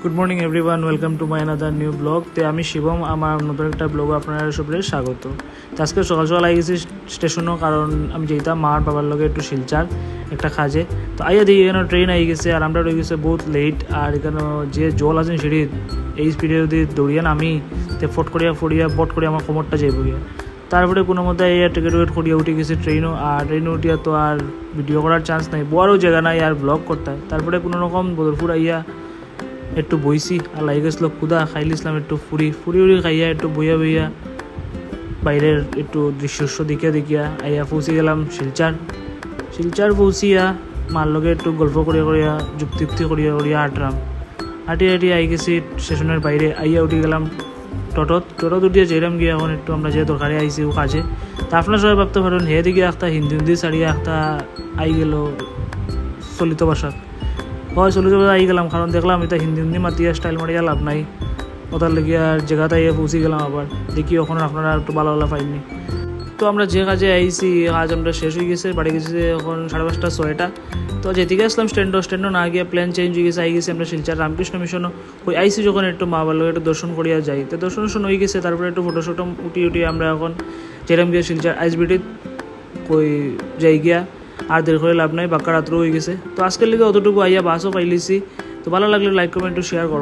Good morning everyone, welcome to my another new blog. তো আমি শিবম, আমার নতুন একটা ব্লগ আপনারা সবাই স্বাগত। তো আজকে সকাল সকাল আই গেছি স্টেশনও, কারণ আমি যেতাম মার বাবার লগে একটু শিলচার একটা কাজে। তো আইয়া দিই এখানে ট্রেন আই গেছে আর আমরা রয়ে গেছে বহুত লেট। আর এখানে যে জল আছে সিঁড়ির এই স্পিডে যদি দৌড়িয়ে নামি তো ফট করিয়া ফড়িয়া বট করে আমার কোমরটা যাইব গিয়া। তারপরে কোনো মধ্যে এই টিকিট ওয়েট করিয়া উঠে গেছি ট্রেনও। আর ট্রেনে উঠিয়া তো আর ভিডিও করার চান্স নাই, বড়ও জায়গা নাই আর ব্লগ করতে হয়। তারপরে কোনো রকম বদরপুর আইয়া একটু বইছি আর লাগে গেছিল ক্ষুদা, খাইলিছিলাম একটু ফুরি উড়ি খাইয়া একটু বইয়া বাইরের একটু দৃশ্য দেখিয়া আইয়া পৌঁছে গেলাম শিলচার পৌঁছিয়া মার লগে একটু গল্প করিয়া যুক্তি করিয়া হাঁটিয়ে আই গেছি স্টেশনের বাইরে। আইয়া উঠে গেলাম টোটত উঠিয়ে যেরাম গিয়ে এখন একটু আমরা যে দরকারে আইছি ও কাজে। তা আপনারা সবাই ভাবতে পারেন হে দিকে একটা হিন্দি ছাড়িয়ে একটা আই গেল চলিত ভাষা হয় চলিত ভাষা আই গেলাম, কারণ দেখলাম এটা হিন্দি মাতিয়া স্টাইল মারিয়া লাভ নাই। ওটার লেগে আর জায়গাতে আইয়া পৌঁছে গেলাম। আবার দেখি ওখন আপনারা একটু ভালো পাইনি। তো আমরা যে কাজে আইছি কাজ আমরা শেষ হয়ে গেছে, বাড়ি গেছি এখন 5:30 6টা। তো যেদিকে আসলাম স্ট্যান্ডও না গিয়ে প্ল্যান চেঞ্জ হয়ে গেছে, আই গেছি আমরা শিলচার রামকৃষ্ণ মিশনও ওই আইসি যখন একটু মা বাবার একটু দর্শন করিয়া যাই। তো দর্শন হয়ে গেছে, তারপরে একটু ফটোশটো উঠিয়ে আমরা এখন যেরাম গিয়ে শিলচার আইসবিটিত কই যাই গিয়া। আর দেরি করে লাভ নাই, বাক্কা রাত্র হয়ে গেছে। তো আজকের লিগে অতটুকু আইয়া বাসও পাইলিছি। তো ভালো লাগলে লাইক কমেন্ট শেয়ার করো।